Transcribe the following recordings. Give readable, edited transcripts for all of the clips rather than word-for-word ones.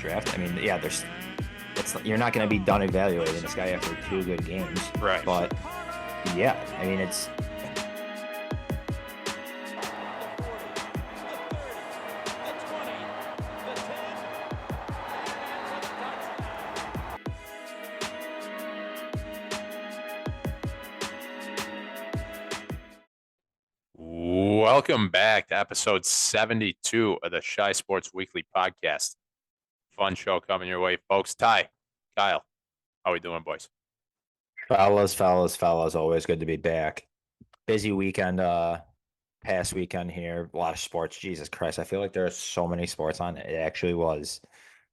draft. I mean, yeah, you're not going to be done evaluating this guy after 2 good games. Right. But yeah, I mean, it's. Welcome back to episode 72 of the Shy Sports Weekly podcast. Fun show coming your way, folks. Ty, Kyle, how we doing, boys? Fellas, always good to be back. Busy weekend, past weekend here. A lot of sports. Jesus Christ, I feel like there are so many sports on. It actually was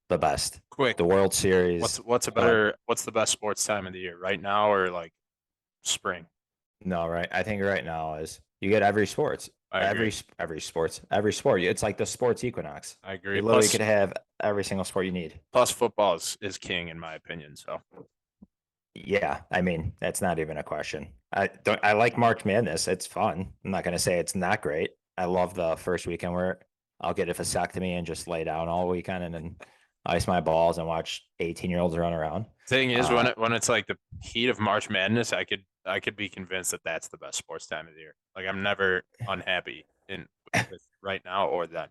the best. Quick, the World Series. What's the best sports time of the year? Right now or like spring? No, right. I think right now is you get every sports. Every sport. It's like the sports equinox. I agree. You literally could have every single sport you need. Plus, football is king in my opinion. So, yeah, I mean that's not even a question. I like March Madness. It's fun. I'm not gonna say it's not great. I love the first weekend where I'll get a vasectomy and just lay down all weekend and then ice my balls and watch 18-year-olds run around. Thing is, when it's like the heat of March Madness, I could be convinced that that's the best sports time of the year. Like I'm never unhappy with right now or then.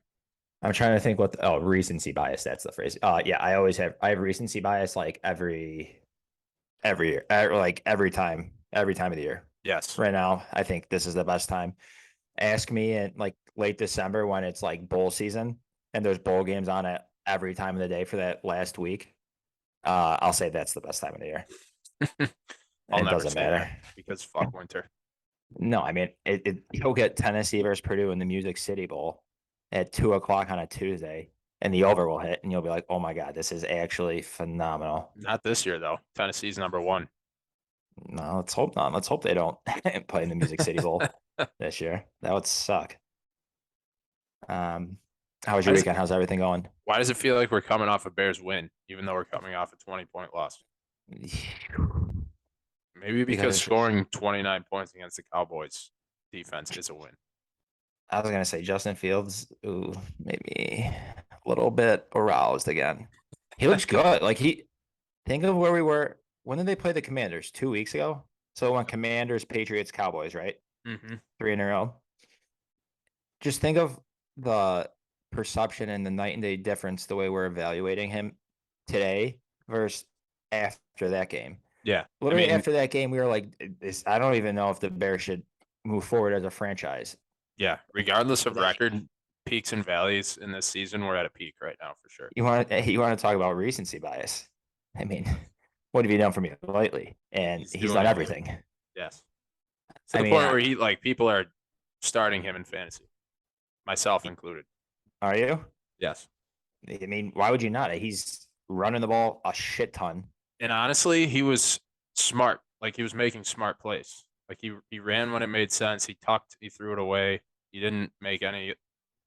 I'm trying to think recency bias. That's the phrase. Yeah, I have recency bias like every year, like every time of the year. Yes. Right now, I think this is the best time. Ask me in like late December when it's like bowl season and there's bowl games on it every time of the day for that last week. I'll say that's the best time of the year. It doesn't matter because fuck winter. No, I mean you'll get Tennessee versus Purdue in the Music City Bowl at 2:00 on a Tuesday, and the over will hit, and you'll be like, "Oh my god, this is actually phenomenal." Not this year though. Tennessee's number 1. No, let's hope not. Let's hope they don't play in the Music City Bowl this year. That would suck. How was your weekend? How's everything going? Why does it feel like we're coming off a Bears win, even though we're coming off a 20-point loss? Maybe because scoring 29 points against the Cowboys defense is a win. I was gonna say Justin Fields, maybe a little bit aroused again. He looks good. Like think of where we were. When did they play the Commanders? 2 weeks ago. So when Commanders, Patriots, Cowboys, right? Mm-hmm. 3 in a row. Just think of the perception and the night and day difference the way we're evaluating him today versus after that game. Yeah. Literally after that game, we were like, I don't even know if the Bears should move forward as a franchise. Yeah. Regardless of record, peaks and valleys in this season, we're at a peak right now for sure. You want to talk about recency bias? I mean, what have you done for me lately? And he's done everything. Yes. To the point where people are starting him in fantasy, myself included. Are you? Yes. I mean, why would you not? He's running the ball a shit ton. And honestly, he was smart. Like he was making smart plays. Like he ran when it made sense. He tucked, he threw it away. He didn't make any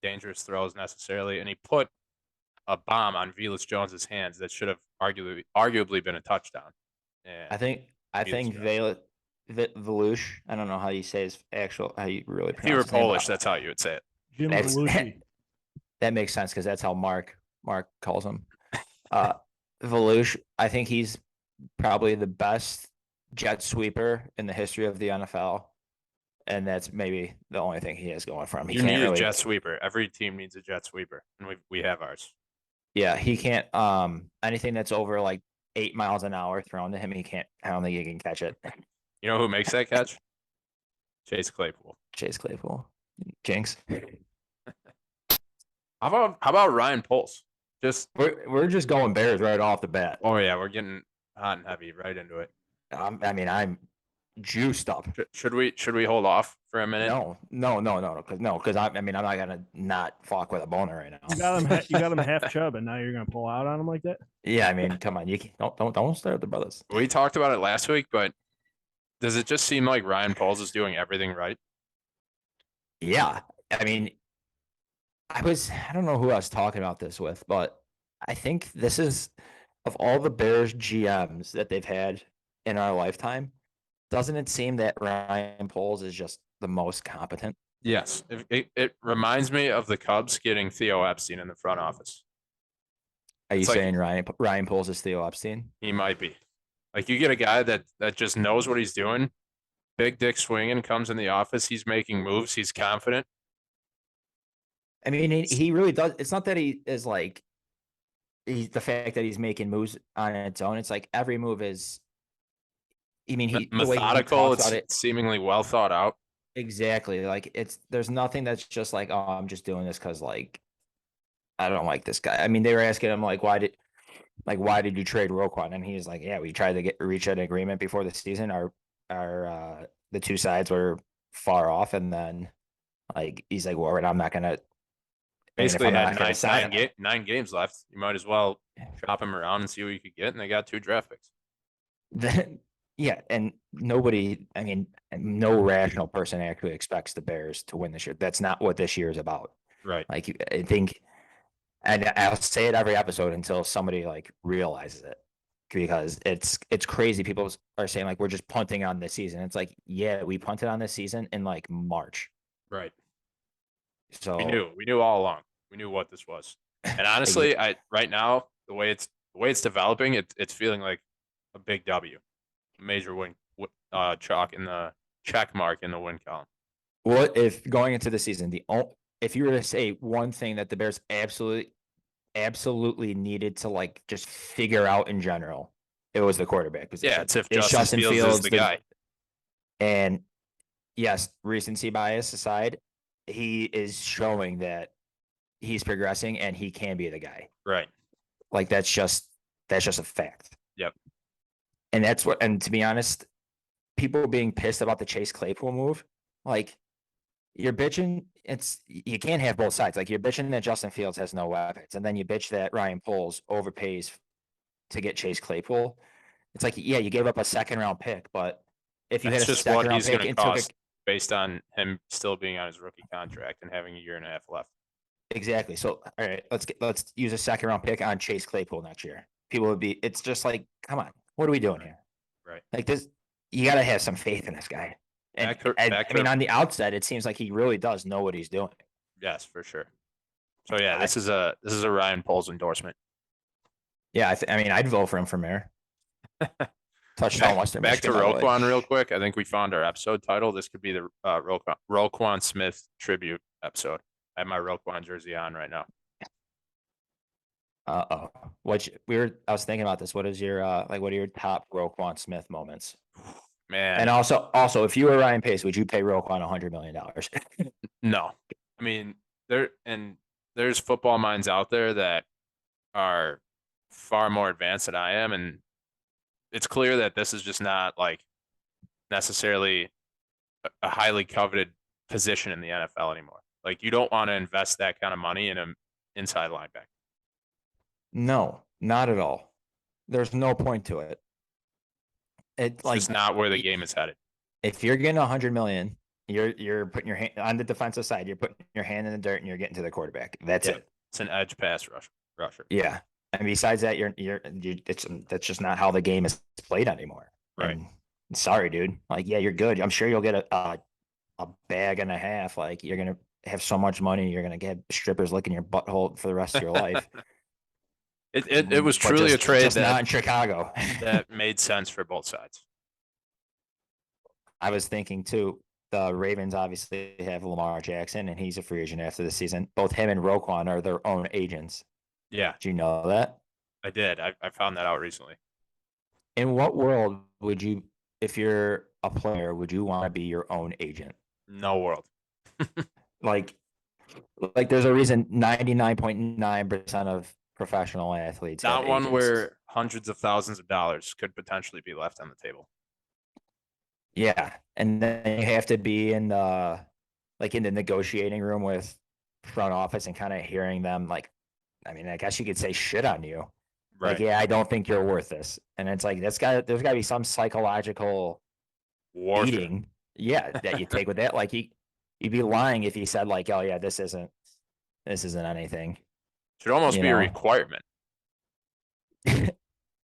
dangerous throws necessarily. And he put a bomb on Velus Jones's hands that should have arguably been a touchdown. And I think Velus, I don't know how you say his how you really pronounce If you were Polish, that's how you would say it. That makes sense because that's how Mark calls him. Velus, I think he's probably the best jet sweeper in the history of the NFL. And that's maybe the only thing he has going for him. You need a jet sweeper. Every team needs a jet sweeper, and we have ours. Yeah, he can't. Anything that's over like 8 miles an hour thrown to him, he can't. I don't think he can catch it. You know who makes that catch? Chase Claypool. Jinx. How about Ryan Poles? We're just going Bears right off the bat. Oh yeah, we're getting hot and heavy right into it. I'm juiced up. Should we hold off for a minute? No, because I'm not gonna not fuck with a boner right now. You got him half chub, and now you're gonna pull out on him like that? Yeah, I mean, come on, you don't start with the brothers. We talked about it last week, but does it just seem like Ryan Poles is doing everything right? Yeah, I mean, I don't know who I was talking about this with, but I think this is, of all the Bears GMs that they've had in our lifetime, doesn't it seem that Ryan Poles is just the most competent? Yes. It reminds me of the Cubs getting Theo Epstein in the front office. Are you It's like saying Ryan Poles is Theo Epstein? he might be. Like you get a guy that just knows what he's doing, big dick swinging, comes in the office, he's making moves, he's confident. I mean, he really does. It's not that he is like he's the fact that he's making moves on its own. It's like every move is. I mean, the way he Methodical, talks it's about it seemingly well thought out. exactly. Like there's nothing that's just like, oh, I'm just doing this because like I don't like this guy. I mean, they were asking him like, why did you trade Roquan? And he's like, yeah, we tried to reach an agreement before the season. Our the two sides were far off, and then like he's like, well, I'm not gonna. Basically, I'm had not gonna sign. 9 games left. You might as well shop him around and see what you could get. And they got 2 draft picks. Then yeah, and nobody, I mean, no rational person actually expects the Bears to win this year. That's not what this year is about. Right. Like I think, and I'll say it every episode until somebody like realizes it, because it's crazy. People are saying like we're just punting on this season. It's like, yeah, we punted on this season in like March. Right. So We knew all along. We knew what this was. And honestly, right now the way it's developing, it's feeling like a big W, a major win, chalk in the check mark in the win column. what if going into the season, if you were to say one thing that the Bears absolutely needed to like just figure out in general, it was the quarterback position. Yeah, it's if Justin Fields is the guy. And yes, recency bias aside, he is showing that he's progressing and he can be the guy. Right. Like that's just a fact. Yep. And and to be honest, people being pissed about the Chase Claypool move, like you're bitching. You can't have both sides. Like you're bitching that Justin Fields has no weapons, and then you bitch that Ryan Poles overpays to get Chase Claypool. It's like, yeah, you gave up a 2nd-round pick, but if you That's had a just what 2nd-round he's pick going to and took cost based on him still being on his rookie contract and having a year and a half left. exactly. So all right, let's use a 2nd-round pick on Chase Claypool next year. People would be. It's just like, come on, what are we doing here? Right. Like this, you got to have some faith in this guy. And I mean, on the outset, it seems like he really does know what he's doing. Yes, for sure. So yeah, this is a Ryan Poles endorsement. Yeah, I mean, I'd vote for him for mayor. Touchdown Western Back Michigan, to by the way. Roquan real quick. I think we found our episode title. This could be the Roquan Smith tribute episode. I have my Roquan jersey on right now. I was thinking about this. What is your what are your top Roquan Smith moments? Man. And also, if you were Ryan Pace, would you pay Roquan $100 million? No. I mean, there's football minds out there that are far more advanced than I am, and it's clear that this is just not like necessarily a highly coveted position in the NFL anymore. Like you don't want to invest that kind of money in an inside linebacker. No, not at all. There's no point to it. It's like, just not where the game is headed. If you're getting $100 million, you're putting your hand on the defensive side. You're putting your hand in the dirt and you're getting to the quarterback. That's it. It's an edge pass rusher. Yeah, and besides that, that's just not how the game is played anymore. Right. And sorry, dude. Like, yeah, you're good. I'm sure you'll get a bag and a half. Like, you're gonna have so much money, you're gonna get strippers licking your butthole for the rest of your life. It was truly a trade that not in Chicago that made sense for both sides. I was thinking too. The Ravens obviously have Lamar Jackson, and he's a free agent after the season. Both him and Roquan are their own agents. Yeah. Do you know that? I did. I found that out recently. In what world would you, if you're a player, would you want to be your own agent? No world. like there's a reason 99.9% of professional athletes. Not one agents. Where hundreds of thousands of dollars could potentially be left on the table. Yeah. And then you have to be in the negotiating room with front office and kind of hearing them like, I mean, I guess you could say shit on you. Right. Like, yeah, I don't think you're worth this. And it's like, there's got to be some psychological beating. Yeah. That you take with that. Like you'd be lying if you said like, oh yeah, this isn't anything. Should almost be a requirement.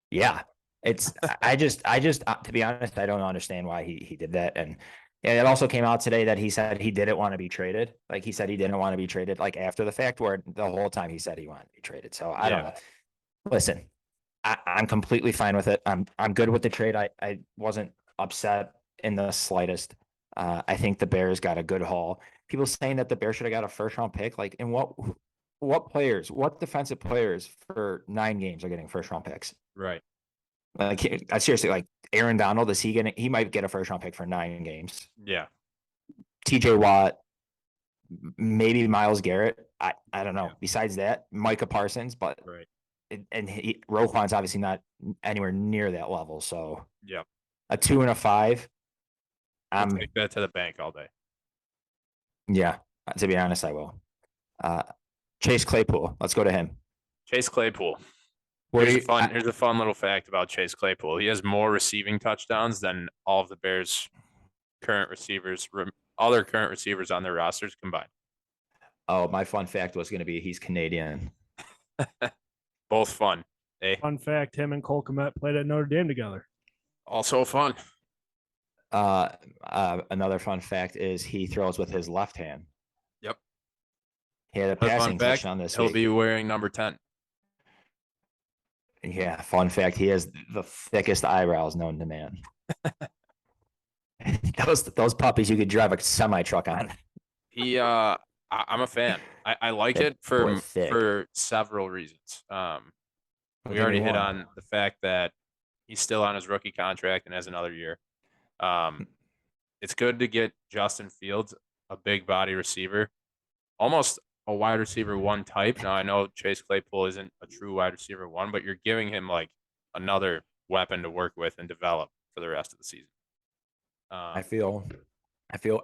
Yeah. I just to be honest, I don't understand why he did that. And it also came out today that he said he didn't want to be traded. Like he said he didn't want to be traded like after the fact, where the whole time he said he wanted to be traded. So I don't know. Listen, I'm completely fine with it. I'm good with the trade. I wasn't upset in the slightest. I think the Bears got a good haul. People saying that the Bears should have got a first round pick. Like, in what players, what defensive players for 9 games are getting first round picks? Right. Like, I seriously, like, Aaron Donald, is he gonna? He might get a first round pick for 9 games. Yeah. TJ Watt, maybe Miles Garrett. I don't know. Yeah. Besides that, Micah Parsons, but Right. Roquan's obviously not anywhere near that level. So Yeah. a 2 and a 5. I'll take that to the bank all day. Yeah, to be honest, I will. Chase Claypool. Let's go to him. Chase Claypool. Here's a fun little fact about Chase Claypool. He has more receiving touchdowns than all of the Bears' current receivers, other current receivers on their rosters combined. Oh, my fun fact was going to be he's Canadian. Both fun. Eh? Fun fact: him and Cole Kmet played at Notre Dame together. Also fun. Another fun fact is he throws with his left hand. Yep. He had a passing touchdown this week. He'll be wearing number 10. Yeah, fun fact: he has the thickest eyebrows known to man. those puppies you could drive a semi truck on. I'm a fan. I like it for several reasons. We already hit on the fact that he's still on his rookie contract and has another year. It's good to get Justin Fields, a big body receiver, almost a wide receiver 1 type. Now I know Chase Claypool isn't a true wide receiver 1, but you're giving him like another weapon to work with and develop for the rest of the season. I feel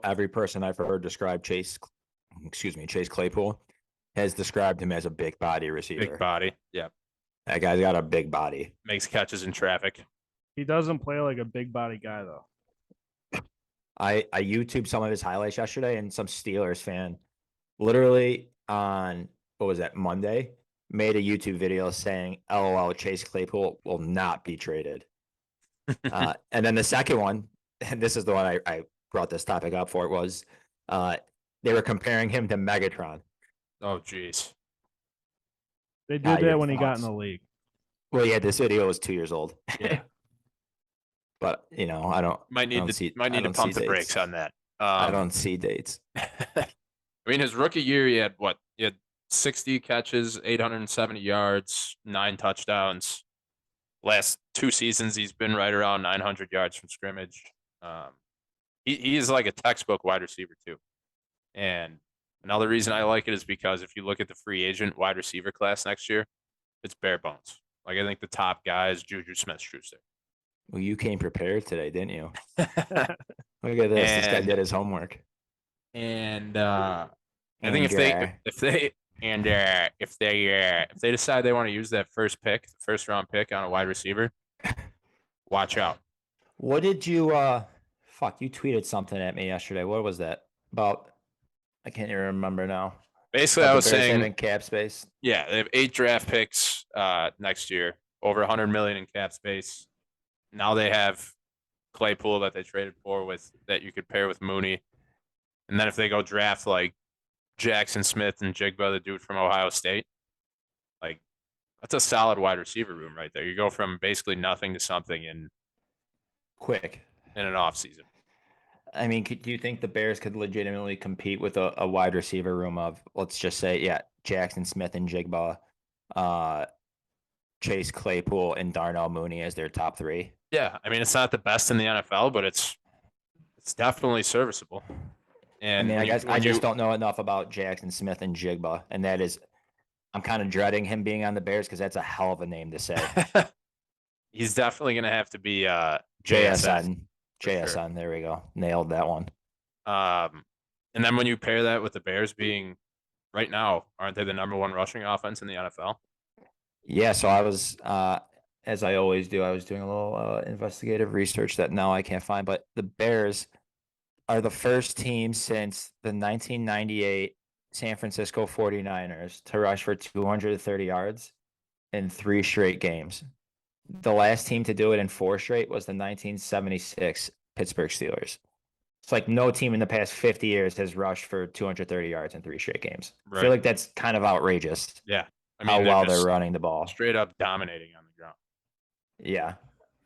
every person I've heard describe Chase Claypool has described him as a big body receiver. Big body, yeah. That guy's got a big body. Makes catches in traffic. He doesn't play like a big body guy though. I YouTubed some of his highlights yesterday, and some Steelers fan literally on, what was that, Monday, made a YouTube video saying, LOL, Chase Claypool will not be traded. And then the second one, and this is the one I brought this topic up for, it was they were comparing him to Megatron. Oh, geez. They did that when he got in the league. Well, yeah, this video was 2 years old. Yeah. But, I don't. Might need to pump the brakes on that. I don't see dates. I mean, his rookie year, he had 60 catches, 870 yards, 9 touchdowns. Last 2 seasons, he's been right around 900 yards from scrimmage. He is like a textbook wide receiver too. And another reason I like it is because if you look at the free agent wide receiver class next year, it's bare bones. Like, I think the top guy is Juju Smith-Schuster. Well, you came prepared today, didn't you? Look at this. This guy did his homework. And I think if they decide they want to use that first round pick on a wide receiver, watch out. What did you you tweeted something at me yesterday. What was that about? I can't even remember now. Basically, I was saying in cap space. Yeah, they have 8 draft picks next year, over $100 million in cap space. Now they have Claypool that they traded for that you could pair with Mooney. And then if they go draft like Jackson Smith and Jigba, the dude from Ohio State, like, that's a solid wide receiver room right there. You go from basically nothing to something in an off season. I mean, do you think the Bears could legitimately compete with a wide receiver room of, let's just say, Jackson Smith and Jigba, Chase Claypool and Darnell Mooney as their top 3? Yeah, I mean, it's not the best in the NFL, but it's definitely serviceable. And I mean, I just don't know enough about Jackson Smith and Jigba, and that is, I'm kind of dreading him being on the Bears because that's a hell of a name to say. He's definitely going to have to be JSN. JSN, sure. There we go. Nailed that one. And then when you pair that with the Bears being, right now, aren't they the number 1 rushing offense in the NFL? Yeah, so I was, as I always do, I was doing a little investigative research that now I can't find, but the Bears are the first team since the 1998 San Francisco 49ers to rush for 230 yards in 3 straight games. The last team to do it in 4 straight was the 1976 Pittsburgh Steelers. It's like no team in the past 50 years has rushed for 230 yards in 3 straight games. Right. I feel like that's kind of outrageous. Yeah. I how mean, well they're just running the ball. straight up dominating on the ground. Yeah.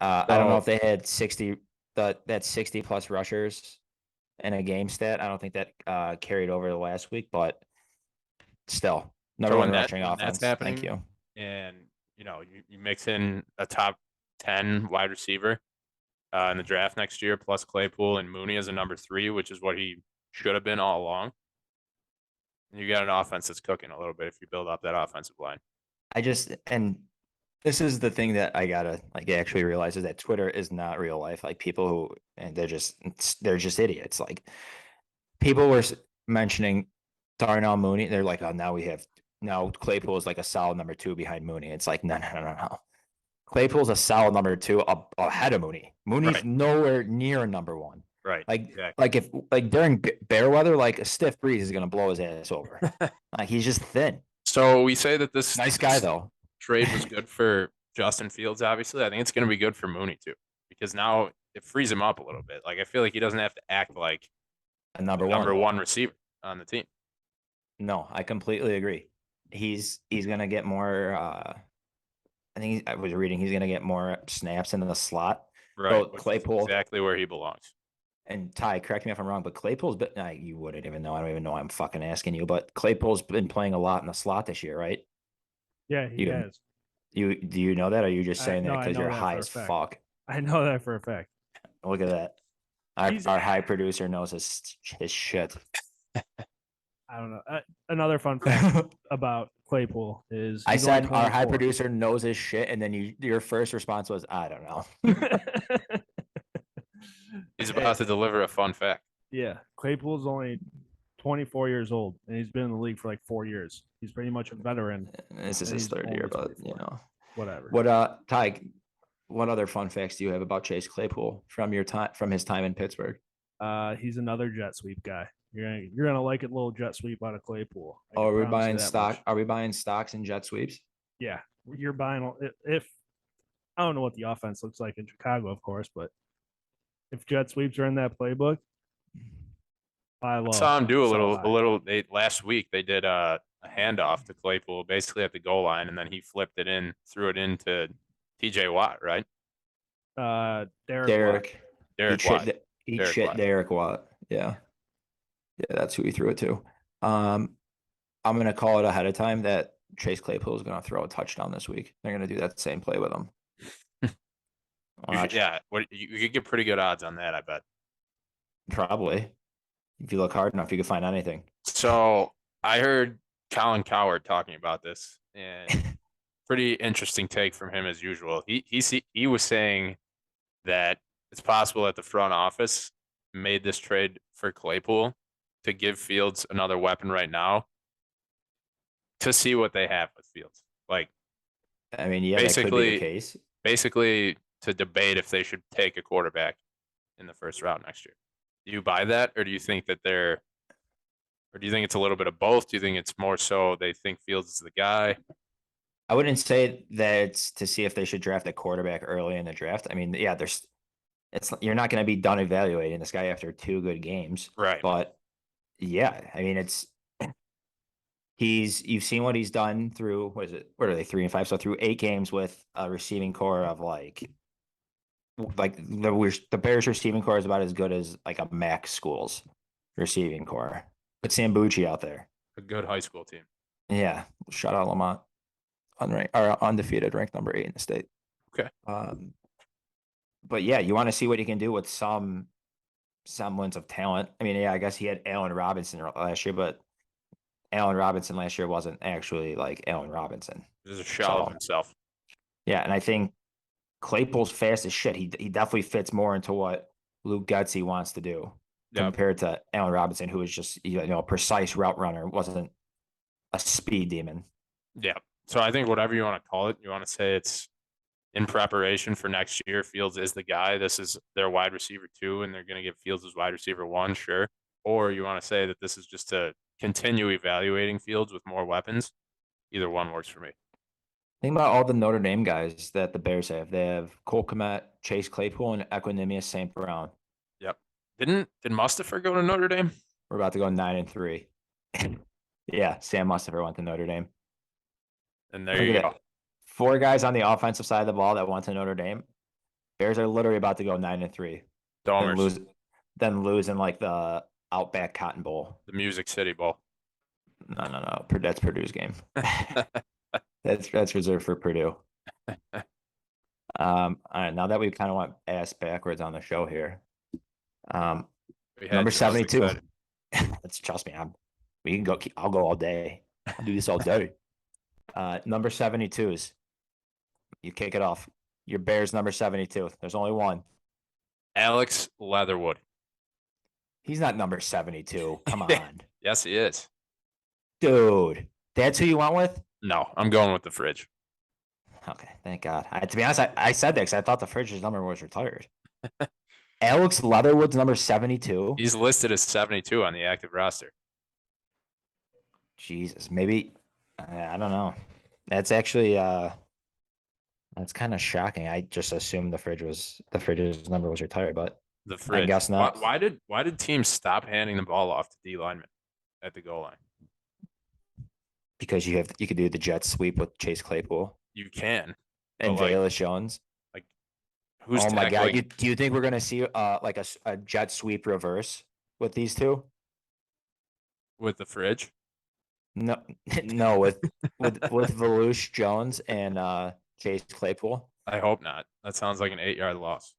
I don't know So- if they had 60, that 60 plus rushers in a game stat. I don't think that carried over the last week, but still, number So one when rushing that's offense. happening, Thank you. and you mix in a top 10 wide receiver in the draft next year, plus Claypool and Mooney as a number 3, which is what he should have been all along. You got an offense that's cooking a little bit if you build up that offensive line. And this is the thing that I gotta like actually realize is that Twitter is not real life. Like people who, and they're just idiots. Like people were mentioning Darnell Mooney. They're like, oh, now Claypool is like a solid number 2 behind Mooney. It's like, no. Claypool's a solid number 2 ahead of Mooney. Mooney's Right. nowhere near number 1. Right. Like, Exactly. if during bear weather, like a stiff breeze is gonna blow his ass over. Like he's just thin. So we say that this Nice guy though. trade was good for Justin Fields, obviously. I think it's going to be good for Mooney too, because now it frees him up a little bit. Like I feel like he doesn't have to act like A number the one. number 1 receiver on the team. No, I completely agree. He's gonna get more. I think I was reading he's gonna get more snaps into the slot. Right. But which is Claypool exactly where he belongs. and Ty, correct me if I'm wrong, but Claypool's been. You wouldn't even know. I don't even know. I'm fucking asking you, but Claypool's been playing a lot in the slot this year, right? Yeah, he You- has. Do you know that? Or are you just saying no, that I because know you're that high for a as fact. fuck? I know that for a fact. Look at that. He's- Our high producer knows his shit. I don't know. Another fun fact about Claypool is I he's only said our high 24. producer knows his shit, and then your first response was, I don't know. He's about to deliver a fun fact. Yeah, Claypool's only 24 years old, and he's been in the league for like 4 years. He's pretty much a veteran. This is And his he's third year, only but 24. Whatever. What Ty, what other fun facts do you have about Chase Claypool from his time in Pittsburgh? He's another jet sweep guy. You're gonna like a little jet sweep out of Claypool. I Oh, can are we promise you buying that stock? much. Are we buying stocks and jet sweeps? Yeah, you're buying. If I don't know what the offense looks like in Chicago, of course, but if jet sweeps are in that playbook, buy low. I saw him do a sell little. high. Last week they did a handoff to Claypool, basically at the goal line, and then he flipped it in, threw it into T.J. Watt, right? Derek. Derek Watt. He Derek shit Watt. Derek Watt. Yeah, that's who he threw it to. I'm gonna call it ahead of time that Chase Claypool is gonna throw a touchdown this week. They're gonna do that same play with him. Watch. Yeah, you could get pretty good odds on that, I bet. Probably. If you look hard enough, you can find anything. So I heard Colin Cowherd talking about this, and pretty interesting take from him as usual. He was saying that it's possible that the front office made this trade for Claypool to give Fields another weapon right now to see what they have with Fields. Like, I mean, yeah, that could be the case. basically to debate if they should take a quarterback in the first round next year. Do you buy that, or do you think that or do you think it's a little bit of both? Do you think it's more so they think Fields is the guy? I wouldn't say that it's to see if they should draft a quarterback early in the draft. I mean, yeah, you're not going to be done evaluating this guy after 2 good games, Right. but yeah, I mean, you've seen what he's done through, what are they, 3 and 5? So through 8 games with a receiving core of like the Bears receiving core is about as good as like a Mac Schools receiving core. Put Sambucci out there. A good high school team. Yeah, shout out Lamont, undefeated, ranked number 8 in the state. Okay. But yeah, you want to see what he can do with some semblance of talent. I mean, yeah, I guess he had Allen Robinson last year, but Allen Robinson last year wasn't actually like Allen Robinson. This is a shell of himself. Yeah, and I think Claypool's fast as shit. He definitely fits more into what Luke Getsy wants to do compared to Allen Robinson, who is just a precise route runner, wasn't a speed demon. Yeah. So I think whatever you want to call it, you want to say it's in preparation for next year. Fields is the guy. This is their wide receiver 2, and they're going to give Fields as wide receiver 1, sure. Or you want to say that this is just to continue evaluating Fields with more weapons. Either one works for me. Think about all the Notre Dame guys that the Bears have. They have Cole Kmet, Chase Claypool, and Equanimous St. Brown. Yep. Did Mustipher go to Notre Dame? We're about to go 9-3. Yeah, Sam Mustipher went to Notre Dame. And there Look you at go. that. 4 guys on the offensive side of the ball that went to Notre Dame. Bears are literally about to go 9-3. Domers, Then lose in like the Outback Cotton Bowl. the Music City Bowl. No. That's Purdue's game. That's reserved for Purdue. All right, now that we kind of went ass backwards on the show here. We had Number you most 72. excited. Let's trust me. We can go. I'll go all day. I'll do this all day. Number 72s. You kick it off. Your Bears number 72. There's only one. Alex Leatherwood. He's not number 72. Come on, Yes, he is. dude. That's who you went with? No, I'm going with the fridge. Okay, thank God. To be honest, I said that because I thought the Fridge's number was retired. Alex Leatherwood's number 72. He's listed as 72 on the active roster. Jesus, maybe I don't know. That's actually that's kind of shocking. I just assumed the Fridge's number was retired, but The fridge. guess not. Why did teams stop handing the ball off to D linemen at the goal line? because you could do the jet sweep with Chase Claypool You can. and But, like, Velus Jones. Who's Oh my tackling? God! Do you think we're gonna see like a jet sweep reverse with these two? With the fridge? No, no, with Velus Jones and Chase Claypool. I hope not. That sounds like an 8-yard loss.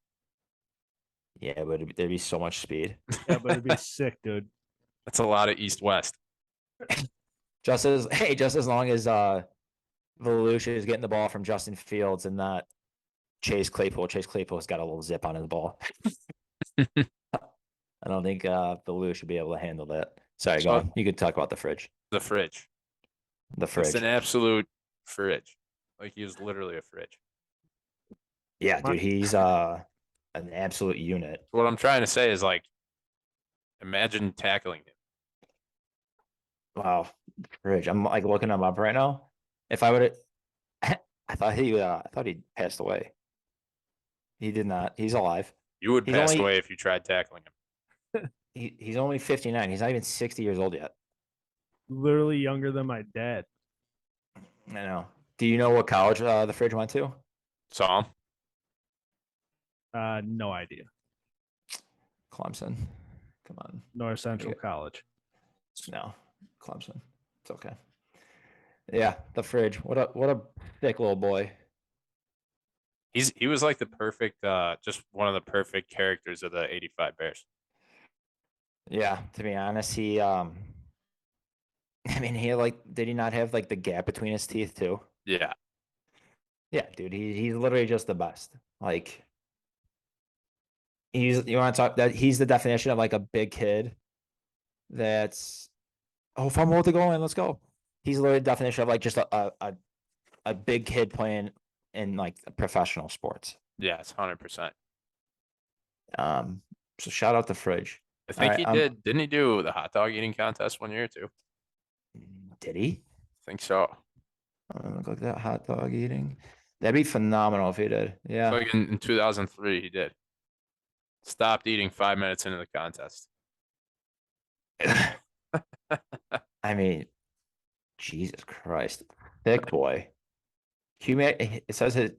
Yeah, but there'd be so much speed. Yeah, but it'd be sick, dude. That's a lot of east-west. Just as long as Volusia is getting the ball from Justin Fields and not Chase Claypool. Chase Claypool's got a little zip on his ball. I don't think Volusia should be able to handle that. Sorry, go on. You could talk about the fridge. The fridge. The fridge. It's an absolute fridge. Like, he was literally a fridge. Yeah, dude, he's an absolute unit. What I'm trying to say is, like, imagine tackling him. Wow, fridge. I'm like looking him up right now. If I would have, I thought he passed away. He did not. He's alive. You would He's pass only- away if you tried tackling him. He's only 59. He's not even 60 years old yet. Literally younger than my dad. I know. Do you know what college the fridge went to? Saw him. No idea. Clemson. Come on. North Central Yeah. College. No, Clemson. It's okay. Yeah, the fridge. What a thick little boy. He was like the perfect, just one of the perfect characters of the 85 Bears. Yeah, to be honest, he I mean, did he not have like the gap between his teeth too? Yeah. Yeah, dude, he's literally just the best. Like you want to talk that he's the definition of like a big kid that's fumble with the goal line, let's go. He's literally the definition of like just a big kid playing in like professional sports. Yeah, it's 100%. So shout out the fridge. I think Alright, he did. Didn't he do the hot dog eating contest one year too? Did he? I think so. Look like that hot dog eating. That'd be phenomenal if he did. Yeah. Like in 2003, he did. Stopped eating 5 minutes into the contest. I mean, Jesus Christ, thick boy. It says his.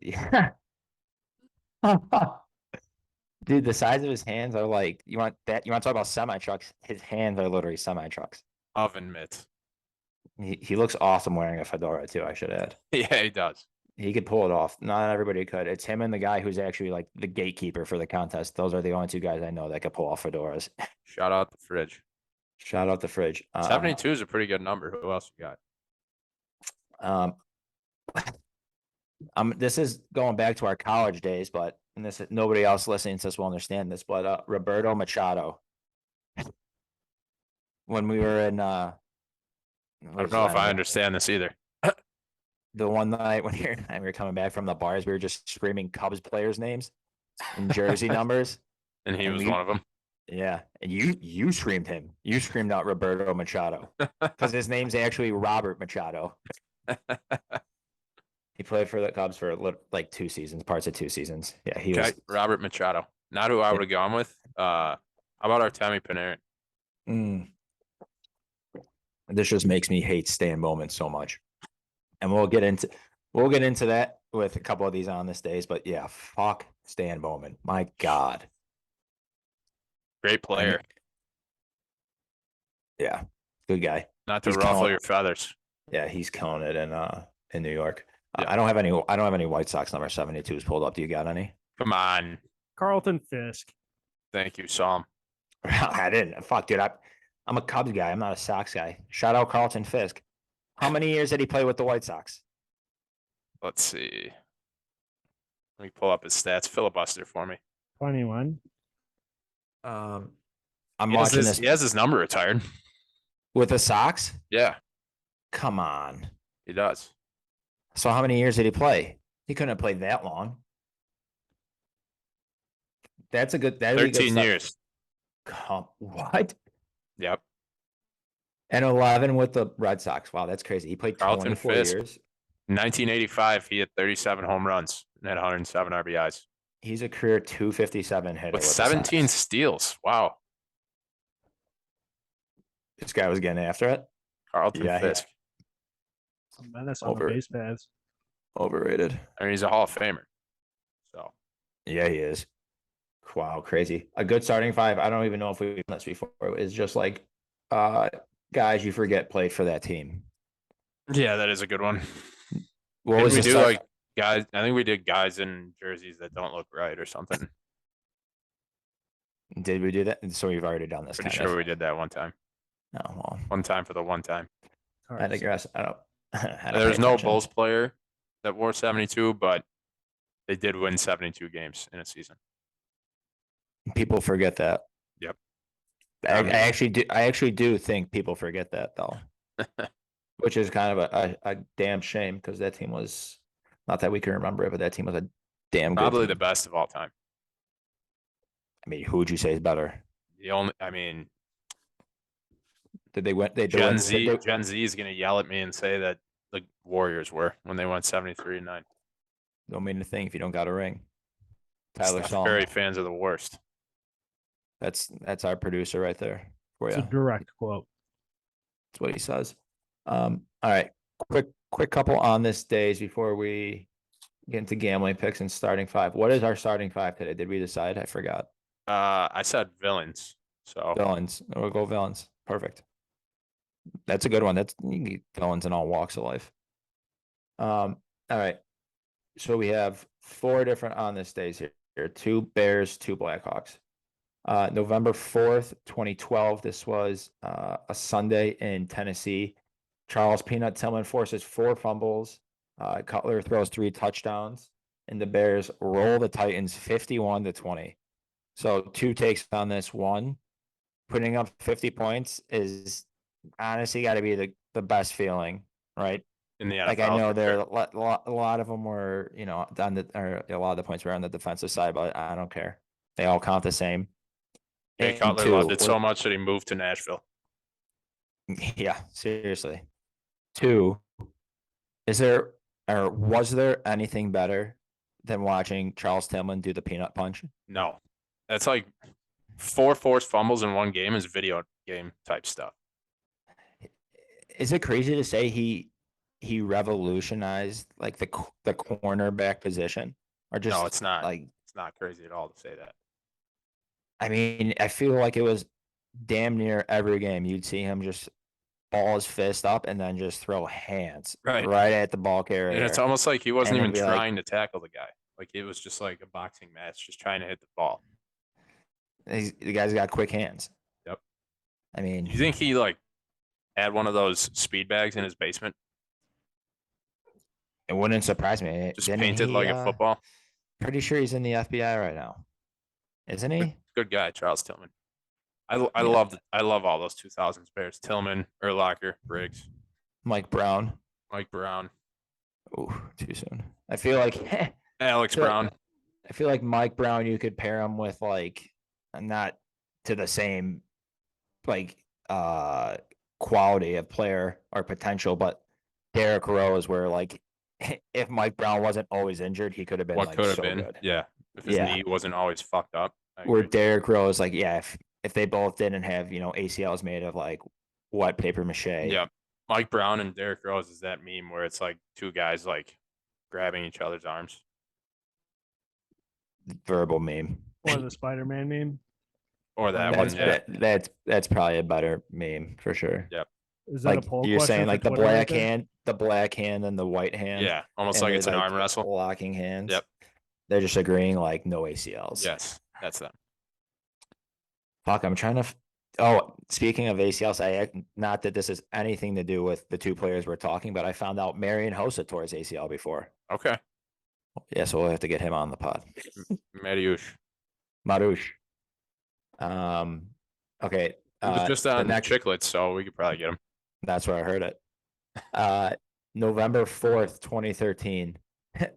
Dude, the size of his hands are like you want to talk about semi trucks? His hands are literally semi trucks. Oven mitt. He looks awesome wearing a fedora too. I should add. Yeah, he does. He could pull it off. Not everybody could. It's him and the guy who's actually like the gatekeeper for the contest. Those are the only 2 guys I know that could pull off fedoras. Shout out the fridge. Shout out the fridge. 72 is a pretty good number. Who else we got? This is going back to our college days, but nobody else listening to this will understand this. But Roberto Machado, when we were in, I don't know if I understand this either. The one night when we were coming back from the bars, we were just screaming Cubs players' names and jersey numbers. And he And was we- one of them. Yeah, and you screamed him. You screamed out Roberto Machado because his name's actually Robert Machado. He played for the Cubs for like 2 seasons, parts of 2 seasons. Yeah, he Okay, was. Robert Machado. Not who I would have gone with. How about our Tommy Panarin? This just makes me hate Stan Bowman so much. And we'll get into that with a couple of these on this days. But yeah, fuck Stan Bowman. My God. Great I mean, player. yeah, good guy. Not to he's ruffle killing- your feathers. Yeah, he's killing it in New York. Yeah. I don't have any White Sox number 72s pulled up. Do you got any? Come on. Carlton Fisk. Thank you, Psalm. I didn't. Fuck, dude. I'm a Cubs guy. I'm not a Sox guy. Shout out Carlton Fisk. How many years did he play with the White Sox? Let's see. Let me pull up his stats. Filibuster for me. 21. I'm He has watching this He has his number retired. with the Sox. Yeah, Come on. he does. So how many years did he play? He couldn't have played that long. That'd be a good 13 start. years. What? Yep. And 11 with the Red Sox. Wow, that's crazy. He played Carlton 24 Fisk. years. 1985, he had 37 home runs and had 107 RBIs. He's a career 257 hitter With with the 17 Sox. steals. Wow. This guy was getting after it. Carlton Yeah, Fisk. Man, that's on Over. the base paths. Overrated. I mean, he's a Hall of Famer. So Yeah, he is. Wow, crazy. A good starting five. I don't even know if we've done this before. It's just like guys you forget played for that team. yeah, that is a good one. What Didn't was we the do start- like guys? I think we did guys in jerseys that don't look right or something. Did we do that? So we've already done this. Pretty kind sure of. we did that one time. No, well, One time for the one time. I digress. I don't. I don't There's pay no attention. Bulls player that wore 72, but they did win 72 games in a season. People forget that. Yep. I mean- actually do think people forget that though, which is kind of a damn shame because that team was not that we can remember it, but that team was a damn good. Probably team. the best of all time. I mean, who would you say is better? I mean, Did they win? They Gen win- Z did they- Gen Z is going to yell at me and say that the Warriors were when they went 73-9. Don't mean a thing if you don't got a ring. Tyler Steph Song. Curry fans are the worst. That's our producer right there for It's you. a direct quote. That's what he says. All right. Quick couple on this days before we get into gambling picks and starting five. What is our starting five today? Did we decide? I forgot. I said villains. So Villains. We'll go villains. Perfect. That's a good one. You can get villains in all walks of life. All right. So we have four different on this days here. Two Bears, two Blackhawks. November 4th, 2012. This was a Sunday in Tennessee. Charles Peanut Tillman forces 4 fumbles. Cutler throws 3 touchdowns, and the Bears roll the Titans 51-20. So 2 takes on this. One, putting up 50 points is honestly got to be the best feeling, right? in the NFL, Like I know for there sure. a lot of them were, a lot of the points were on the defensive side, but I don't care. They all count the same. Jay And Cutler two, loved it so much that he moved to Nashville. Yeah, seriously. 2, was there anything better than watching Charles Tillman do the peanut punch? No, that's like 4 forced fumbles in one game is video game type stuff. Is it crazy to say he revolutionized like the cornerback position, or just No, it's not. like It's not crazy at all to say that. I mean, I feel like it was damn near every game you'd see him just ball his fist up and then just throw hands Right. at the ball carrier. And it's almost like he wasn't And even it'd be like- trying to tackle the guy. Like it was just like a boxing match, just trying to hit the ball. The guy's got quick hands. Yep. I mean, Do you think he like had one of those speed bags in his basement, it wouldn't surprise me. just Didn't painted he, like a football? Pretty sure he's in the FBI right now, isn't he? Good guy, Charles Tillman. I Yeah. I love all those 2000s Bears. Tillman, Urlacher, Briggs, Mike Brown. Mike Brown, Ooh, too soon. I feel like Alex Sure. Brown. I feel like Mike Brown, you could pair him with like not to the same like quality of player or potential, but Derrick Rose, where like if Mike Brown wasn't always injured, he could have been What like could have so been? good. Yeah, if his Yeah. knee wasn't always fucked up. I Where agree. Derrick Rose, like, yeah, if they both didn't have, ACLs made of like wet paper mache, Yep. Mike Brown and Derrick Rose is that meme where it's like two guys like grabbing each other's arms. Verbal meme. Or the Spider-Man meme. Or that That's one, yeah. That's probably a better meme for sure. Yep. Is that Like a poll you're question saying, for like the Twitter right black there? hand, and the white hand. Yeah. Almost and like they're, it's an arm wrestle. locking hands. Yep. They're just agreeing like no ACLs. Yes. That's them. Fuck, I'm trying to. Oh, speaking of ACLs, not that this has anything to do with the two players we're talking, but I found out Marion Hossa tore his ACL before. Okay. Yeah, so we'll have to get him on the pod. Mariusz. Marush. Okay. It was just the on next, Chiclets, so we could probably get him. that's where I heard it. November 4th, 2013.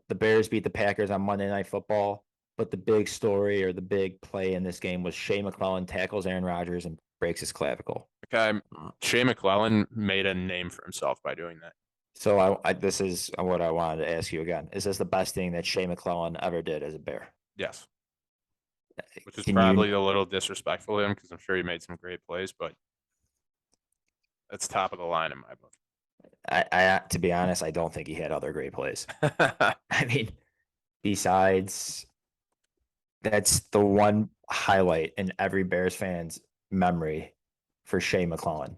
The Bears beat the Packers on Monday Night Football. But the big story or the big play in this game was Shea McClellan tackles Aaron Rodgers and breaks his clavicle. Okay. Shea McClellan made a name for himself by doing that. So this is what I wanted to ask you again. Is this the best thing that Shea McClellan ever did as a Bear? Yes. Which is Can probably a little disrespectful to him because I'm sure he made some great plays, but that's top of the line in my book. I to be honest, I don't think he had other great plays. I mean, besides that's the one highlight in every Bears fan's memory for Shea McClellan.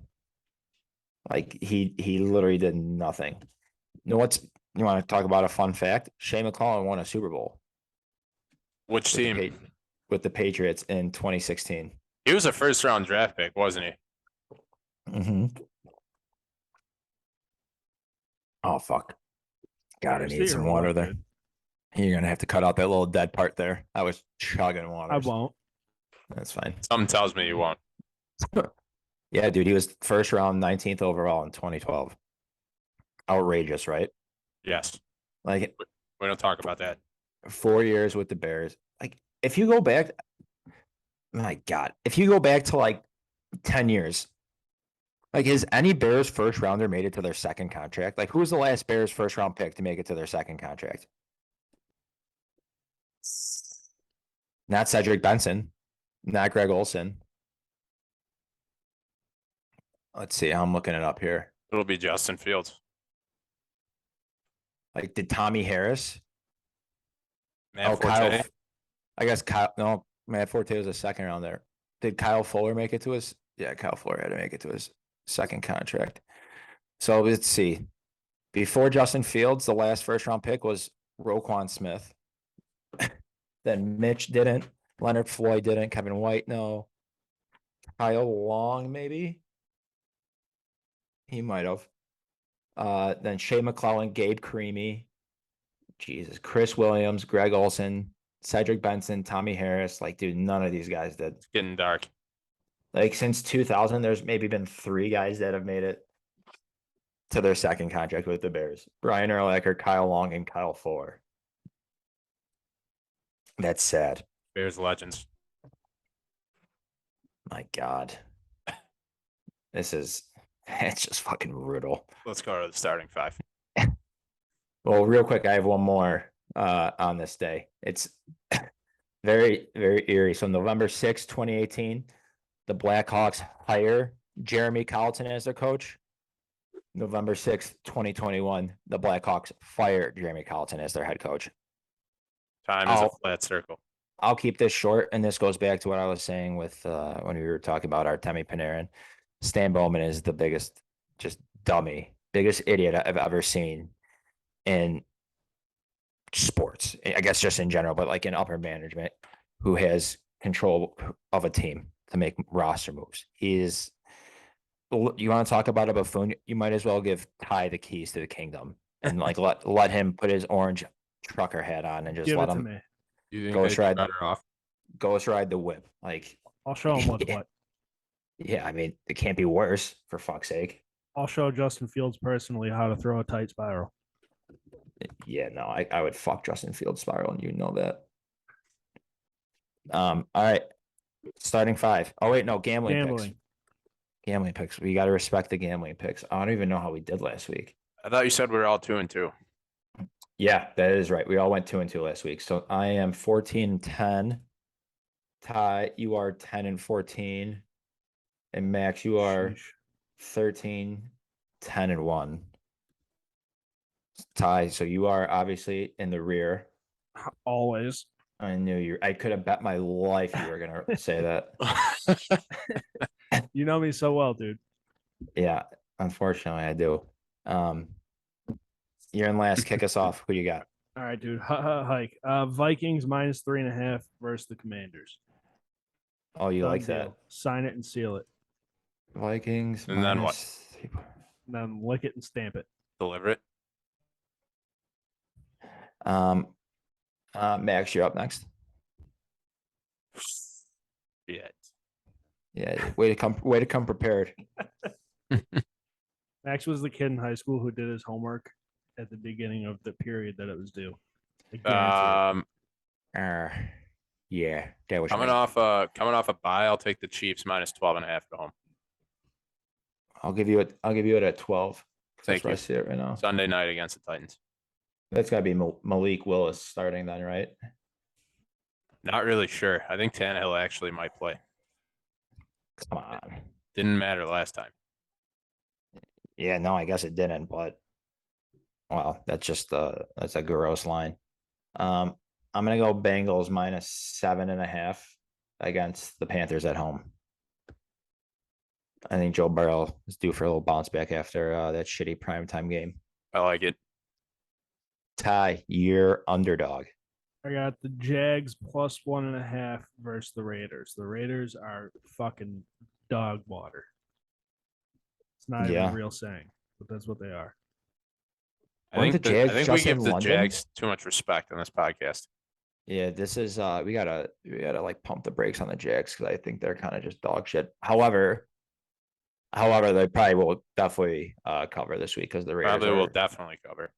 Like he literally did nothing. You want to talk about a fun fact? Shea McClellan won a Super Bowl. Which team? With the Patriots in 2016. He was a first round draft pick, wasn't he? Mm-hmm. Oh fuck! Gotta need some water there. You're gonna have to cut out that little dead part there. I was chugging water. I won't. That's fine. Something tells me you won't. Yeah, dude, he was first round, 19th overall in 2012. Outrageous, right? Yes. Like We don't talk about that. 4 years with the Bears. Like if you go back, my God, if you go back to like 10 years, like has any Bears first rounder made it to their second contract? Like who was the last Bears first round pick to make it to their second contract? Not Cedric Benson, not Greg Olson. Let's see. I'm looking it up here. It'll be Justin Fields. Like, did Tommy Harris? Matt Forte. Kyle. I guess Kyle. No, Matt Forte was a second round there. Did Kyle Fuller make it to his? Yeah, Kyle Fuller had to make it to his second contract. So let's see. Before Justin Fields, the last first round pick was Roquan Smith. Then Mitch didn't. Leonard Floyd didn't. Kevin White, no. Kyle Long, maybe. He might have. Then Shea McClellan, Gabe Creamy, Jesus, Chris Williams, Greg Olson, Cedric Benson, Tommy Harris. Like, dude, none of these guys did. It's getting dark. Like, since 2000, there's maybe been 3 guys that have made it to their second contract with the Bears. Brian Urlacher, Kyle Long, and Kyle Fuller. That's sad. Bears legends. My God. It's just fucking brutal. Let's go to the starting 5. Well, real quick, I have one more on this day. It's very, very eerie. So November 6th, 2018, the Blackhawks hire Jeremy Colliton as their coach. November 6th, 2021, the Blackhawks fire Jeremy Colliton as their head coach. Time is a flat circle. I'll keep this short, and this goes back to what I was saying with when we were talking about Artemi Panarin. Stan Bowman is the biggest just dummy, biggest idiot I've ever seen in sports. I guess just in general, but like in upper management, who has control of a team to make roster moves. You want to talk about a buffoon? You might as well give Ty the keys to the kingdom and like let him put his orange trucker hat on and just Give let it to him me. You think Ghost they'd be ride better off? Ghost ride the whip. Like, I'll show him what's Yeah. what. yeah, I mean, it can't be worse for fuck's sake. I'll show Justin Fields personally how to throw a tight spiral. Yeah, no, I would fuck Justin Fields spiral, and you know that. All right, starting 5. Oh wait, no, gambling picks. We got to respect the gambling picks. I don't even know how we did last week. I thought you said we were all 2-2. Yeah, that is right. We all went 2-2 last week. So I am 14-10. Ty, you are 10-14, and Max, you are Sheesh. 13-10. 10-1. Ty, so you are obviously in the rear. Always. I knew you. I could have bet my life you were gonna say that. You know me so well, dude. Yeah, unfortunately, I do. You're in last. Kick us off. Who you got? All right, dude. Hike. Vikings -3.5 versus the Commanders. Oh, you Done like deal. that? Sign it and seal it. Vikings. And then what? -3. And then lick it and stamp it. Deliver it. Max, you're up next. Shit. Yeah, way to come prepared. Max was the kid in high school who did his homework at the beginning of the period that it was due. I guarantee it. Yeah, that was Coming me. off a bye, I'll take the Chiefs -12.5 at home. I'll give you it at 12. Thank That's where I you. see it right now. Sunday night against the Titans. That's got to be Malik Willis starting then, right? Not really sure. I think Tannehill actually might play. Come on. Didn't matter last time. Yeah, no, I guess it didn't, but well, that's a gross line. I'm gonna go Bengals -7.5 against the Panthers at home. I think Joe Burrow is due for a little bounce back after that shitty primetime game. I like it. Ty, you're underdog. I got the Jags +1.5 versus the Raiders. The Raiders are fucking dog water. It's not even a real saying, but that's what they are. I Weren't think the Jags I think we just give in the London? Jags too much respect on this podcast. Yeah, this is we gotta like pump the brakes on the Jags because I think they're kind of just dog shit. However, they probably will definitely cover this week because the Raiders Probably will definitely cover.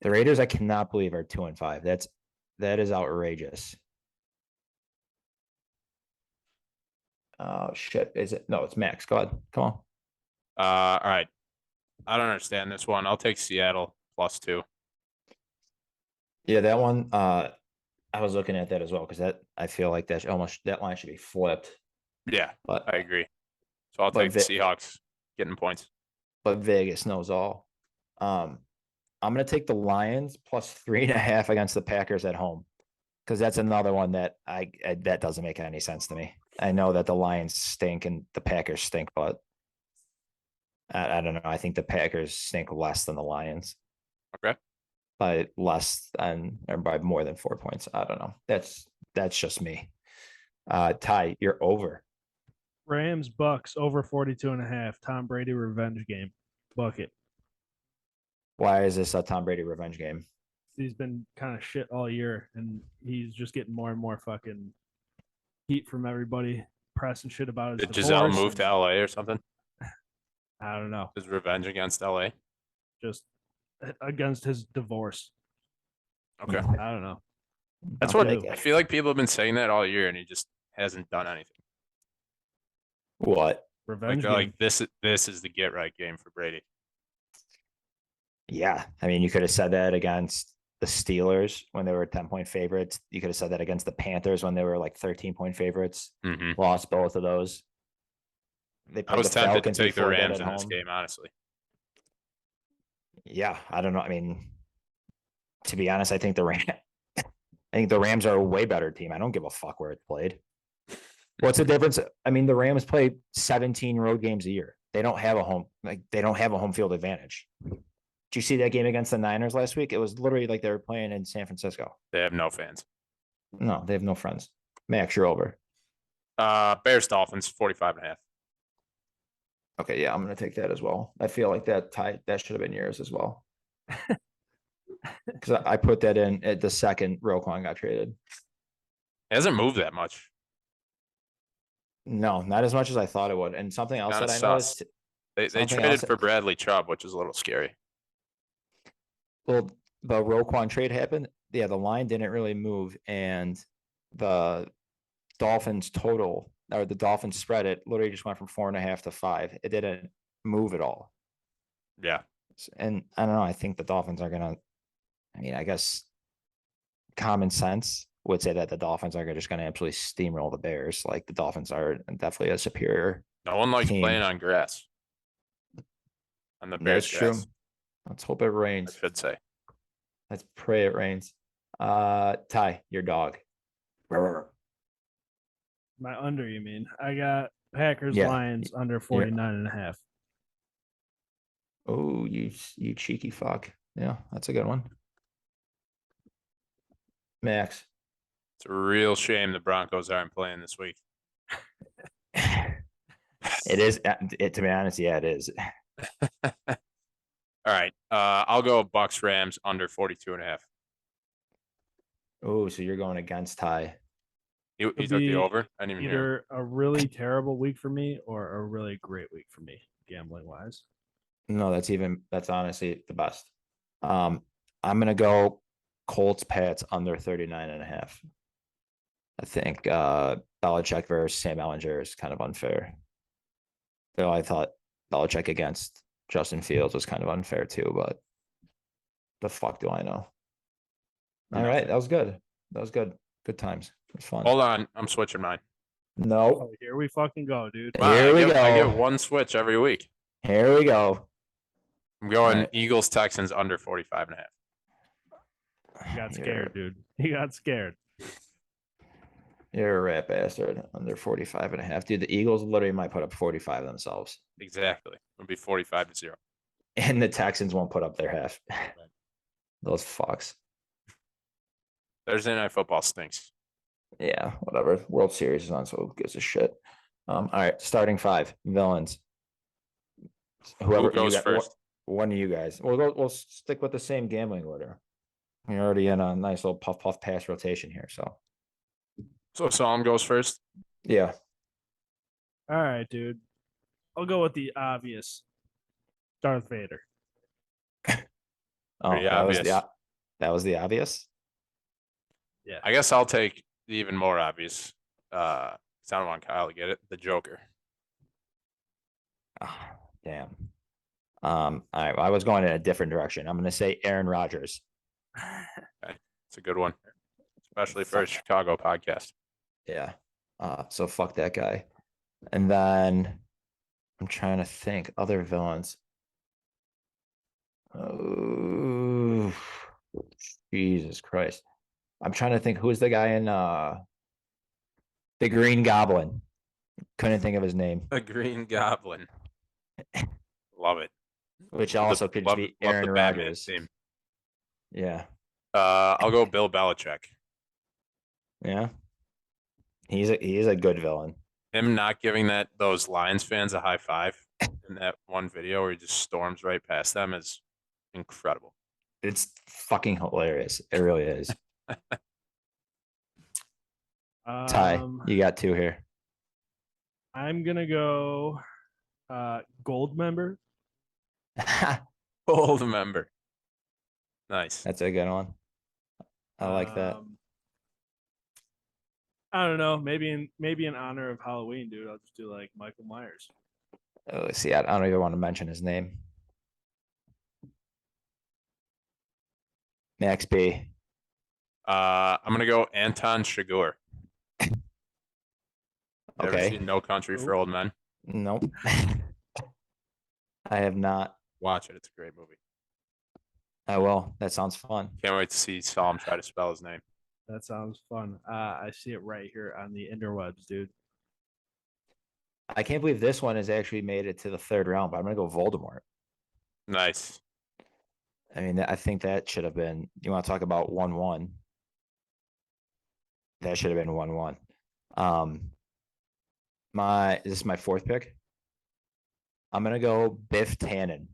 The Raiders, I cannot believe, are 2-5. That is outrageous. Oh shit! Is it? No, it's Max. Go ahead. Come on. All right. I don't understand this one. I'll take Seattle +2. Yeah, that one. I was looking at that as well because I feel like that line should be flipped. Yeah, But I agree. So I'll take the Seahawks getting points. But Vegas knows all. I'm gonna take the Lions +3.5 against the Packers at home because that's another one that that doesn't make any sense to me. I know that the Lions stink and the Packers stink, but I don't know. I think the Packers stink less than the Lions. Okay. By less than or by more than 4 points. I don't know. That's just me. Ty, you're over. Rams Bucks over 42.5. Tom Brady revenge game. Bucket. Why is this a Tom Brady revenge game? He's been kind of shit all year, and he's just getting more and more fucking heat from everybody, press and shit about his Did Giselle move and to LA or something? I don't know. His revenge against LA? Just against his divorce. Okay. I don't know. That's what I feel like people have been saying that all year, and he just hasn't done anything. What? Revenge like this is the get right game for Brady. Yeah. I mean, you could have said that against the Steelers when they were 10-point favorites. You could have said that against the Panthers when they were like 13-point favorites. Mm-hmm. Lost both of those. I was tempted to take the Rams in this game, honestly. Yeah, I don't know. I mean, to be honest, I think the Rams are a way better team. I don't give a fuck where it's played. What's the difference? I mean, the Rams play 17 road games a year. They don't have a home field advantage. Did you see that game against the Niners last week? It was literally like they were playing in San Francisco. They have no fans. No, they have no friends. Max, you're over. Bears Dolphins 45.5. Okay, yeah, I'm gonna take that as well. I feel like that should have been yours as well. Because I put that in at the second Roquan got traded. It hasn't moved that much. No, not as much as I thought it would. And something else that I noticed. They traded for Bradley Chubb, which is a little scary. Well, the Roquan trade happened. Yeah, the line didn't really move, and the Dolphins total or the Dolphins spread it literally just went from 4.5 to 5. It didn't move at all. Yeah. And I don't know. I think the Dolphins are gonna. I mean, I guess common sense would say that the Dolphins are just going to absolutely steamroll the Bears. Like the Dolphins are definitely a superior. No one likes team. playing on grass. on the Bears That's grass. true. Let's hope it I rains. should say. Let's pray it rains. Ty, your dog. My under, you mean? I got Packers Yeah. Lions under 49.5. Oh, you cheeky fuck. Yeah, that's a good one. Max. It's a real shame the Broncos aren't playing this week. It is. To be honest, yeah, it is. All right. I'll go Bucks Rams under 42.5. Oh, so you're going against Ty. He It'll took the be over. I didn't even hear him. Either a really terrible week for me or a really great week for me, gambling wise. No, that's honestly the best. I'm gonna go Colts Pats under 39.5. I think Belichick versus Sam Ellinger is kind of unfair. Though I thought Belichick against Justin Fields was kind of unfair too, but the fuck do I know? All right, that was good. That was good. Good times. It was fun. Hold on. I'm switching mine. No. Oh, here we fucking go, dude. Wow, Here we go. I get one switch every week. Here we go. I'm going right. Eagles Texans under 45.5. You got scared, dude. You got scared. You're a rat bastard. Under 45.5. Dude, the Eagles literally might put up 45 themselves. Exactly. It'll be 45-0. And the Texans won't put up their half. Those fucks. Thursday Night Football stinks. Yeah, whatever. World Series is on, so who gives a shit? All right, starting five. Villains. Whoever Who goes first? One of you guys. We'll stick with the same gambling order. You're already in a nice little puff pass rotation here, so So Psalm goes first. yeah. All right, dude. I'll go with the obvious. Darth Vader. Oh, Pretty that was obvious. that was the obvious. Yeah. I guess I'll take the even more obvious. I don't want Kyle to get it. The Joker. Oh, damn. I was going in a different direction. I'm gonna say Aaron Rodgers. Okay. It's a good one, especially for a Chicago podcast. Yeah. So fuck that guy. And then I'm trying to think other villains. Oh, Jesus Christ. I'm trying to think who's the guy in the Green Goblin. Couldn't think of his name, The Green Goblin. Love it. which also could be Aaron the Batman Rodgers. theme. Yeah. I'll go Bill Belichick. Yeah. He's a good villain. Him not giving those Lions fans a high five in that one video where he just storms right past them is incredible. It's fucking hilarious. It really is. Ty, you got two here. I'm gonna go gold member. Old member. Nice. That's a good one. I like that. I don't know. Maybe in honor of Halloween, dude. I'll just do like Michael Myers. Oh, see, I don't even want to mention his name. Max B. I'm gonna go Anton Chigurh. Ever Okay. seen No Country for Old Men? Nope. I have not. Watch it. It's a great movie. I will. That sounds fun. Can't wait to see Psalm try to spell his name. That sounds fun. I see it right here on the interwebs, dude. I can't believe this one has actually made it to the third round, but I'm gonna go Voldemort. Nice. I mean, I think that should have been. You want to talk about 1-1? That should have been 1-1. This is my fourth pick. I'm gonna go Biff Tannen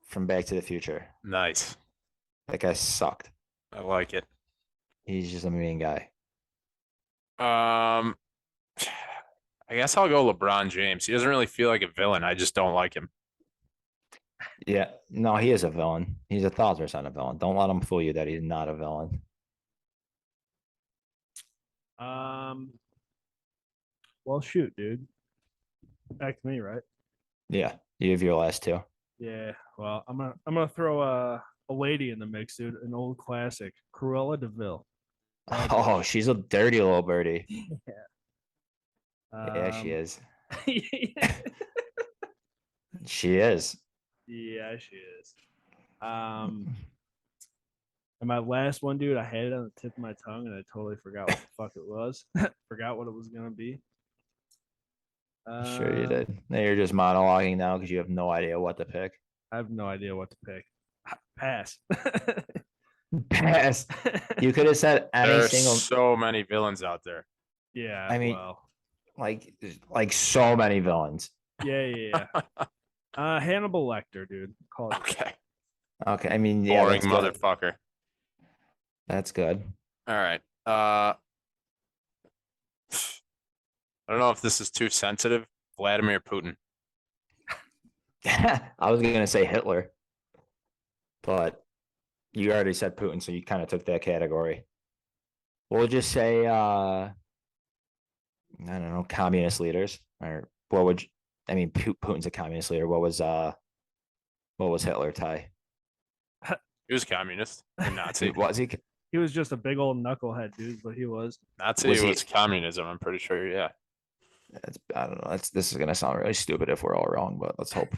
from Back to the Future. Nice. That guy sucked. I like it. He's just a mean guy. I guess I'll go LeBron James. He doesn't really feel like a villain. I just don't like him. Yeah, no, he is a villain. He's 1,000% a villain. Don't let him fool you that he's not a villain. Well, shoot, dude. Back to me, right? Yeah, you have your last two. Yeah. Well, I'm gonna throw a lady in the mix, dude. An old classic, Cruella DeVille. Oh, she's a dirty little birdie. Yeah. Yeah, she is. She is. Yeah, she is. And my last one, dude, I had it on the tip of my tongue and I totally forgot what the fuck it was. Forgot what it was gonna be. Sure you did. Now you're just monologuing now because you have no idea what to pick. I have no idea what to pick. Pass. Pass. You could have said any There are single. so many villains out there. Yeah. I mean, well. like so many villains. Yeah. Hannibal Lecter, dude. Call it. Okay. Okay, I mean, yeah, Boring that's good. motherfucker. That's good. All right. I don't know if this is too sensitive. Vladimir Putin. I was gonna say Hitler, but you already said Putin, so you kind of took that category. We'll just say I don't know, communist leaders. Or what would you, I mean Putin's a communist leader. What was Hitler, Ty? He was communist and Nazi. Was he? He was just a big old knucklehead, dude, but he was. Nazi Was was he- communism, I'm pretty sure, yeah. I don't know. This is gonna sound really stupid if we're all wrong, but let's hope.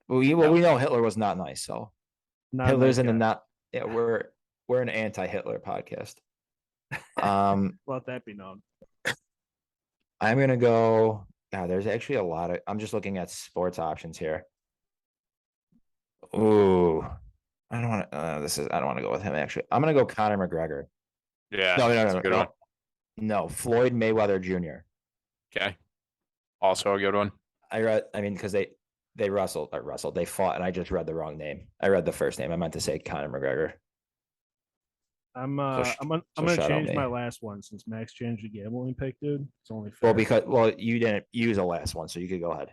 We know Hitler was not nice, so Not a Hitler's nice in the guy. not. Yeah, we're an anti-Hitler podcast. Let that be known. I'm gonna go. God, there's actually a lot of. I'm just looking at sports options here. Ooh, I don't want to. I don't want to go with him. Actually, I'm gonna go Conor McGregor. Yeah. No, that's a good one. no. Floyd Mayweather Jr. Okay. Also a good one. I mean, because they wrestled. They fought, and I just read the wrong name. I read the first name. I meant to say Conor McGregor. I'm sh- gonna so shout out change me. my last one since Max changed the gambling pick, dude. It's only fair. Well, you didn't use the last one, so you could go ahead.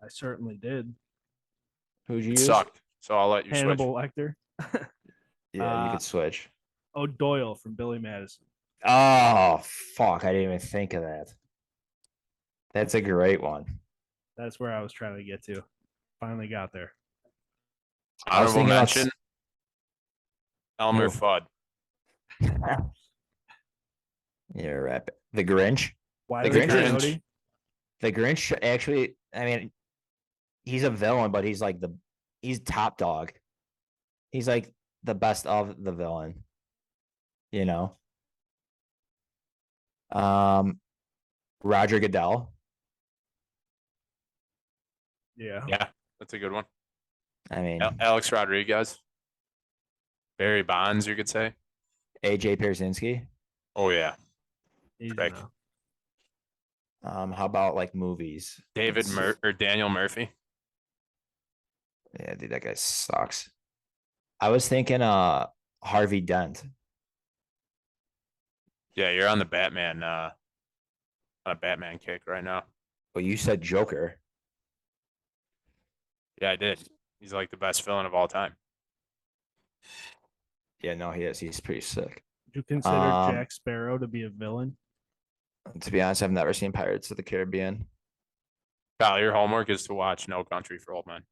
I certainly did. Who'd you It use? sucked. So I'll let you Hannibal switch. Lecter. Yeah, you could switch. O'Doyle from Billy Madison. Oh fuck! I didn't even think of that. That's a great one. That's where I was trying to get to. Finally got there. I was Honorable thinking about mention. Elmer Who? Fudd. You're right. The Grinch. Why The the Grinch is- Coyote? The Grinch actually. I mean, he's a villain, but he's he's top dog. He's like the best of the villain. You know. Roger Goodell. Yeah. Yeah, that's a good one. I mean, Alex Rodriguez. Barry Bonds, you could say. AJ Pierzynski. Oh yeah. Easy Pick. now. How about like movies? David Let's- or Daniel Murphy. Yeah, dude, that guy sucks. I was thinking Harvey Dent. Yeah, you're on the Batman on a Batman kick right now. Well, you said Joker. Yeah, I did. He's like the best villain of all time. Yeah, no, he is. He's pretty sick. Would you consider Um, Jack Sparrow to be a villain? To be honest, I've never seen Pirates of the Caribbean. Kyle, your homework is to watch No Country for Old Men.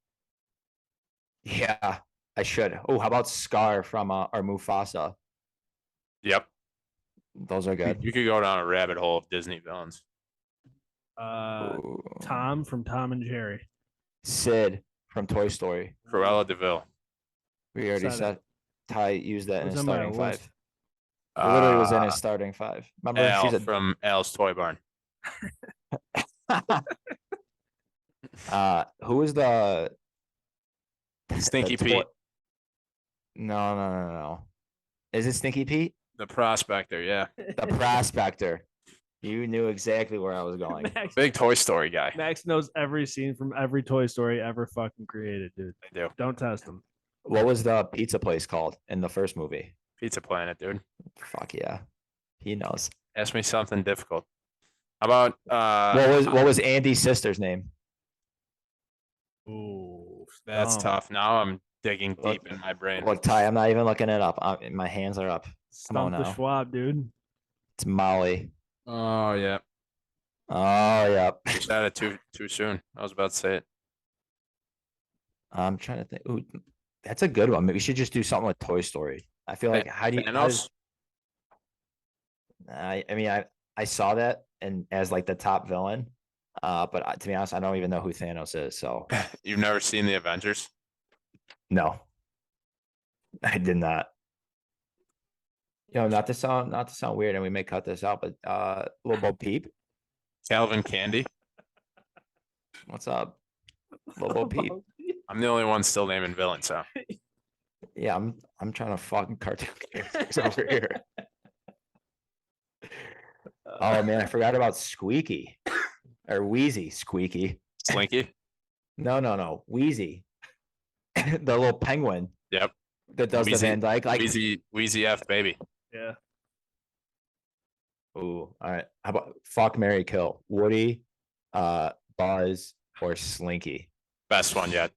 Yeah, I should. Oh, how about Scar from or Mufasa? Yep. Those are good. You could go down a rabbit hole of Disney villains. Ooh. Tom from Tom and Jerry. Sid from Toy Story. Cruella DeVille. We already Said said Ty used that in Was his on my starting list. five. It literally was in his Uh, starting five. Remember, Al she's a from Al's Toy Barn. who was the Stinky the Pete. No. Is it Stinky Pete? The prospector, yeah. The prospector. You knew exactly where I was going. Max, Big Toy Story guy. Max knows every scene from every Toy Story ever fucking created, dude. I do. Don't test him. What was the pizza place called in the first movie? Pizza Planet, dude. Fuck yeah. He knows. Ask me something difficult. How about What was Andy's sister's name? Ooh, that's stump. tough. Now I'm digging Look- deep in my brain. Look, Ty, I'm not even looking it up. My hands are up. Come on Stump the now. Schwab, dude. It's Molly. Oh yeah. Oh, yep. You said it too soon. I was about to say it. I'm trying to think. Ooh, that's a good one. Maybe we should just do something with Toy Story. I feel like how Thanos? I mean I saw that and as like the top villain. But to be honest, I don't even know who Thanos is. So You've never seen the Avengers? no, I did not. Not to sound weird, and we may cut this out, but Lil Bo Peep, Calvin Candy? what's up? Lil Bo Peep. I'm the only one still naming villains, so. Yeah, I'm trying to fucking cartoon characters over here. Oh man, I forgot about Squeaky or Wheezy. Squeaky. Slinky? No, Wheezy, the little penguin. Yep. That does Wheezy, the Van Dyke. Like, Wheezy F, baby. Yeah. ooh, all right. How about fuck, Mary, kill? Woody, Buzz, or Slinky? Best one yet.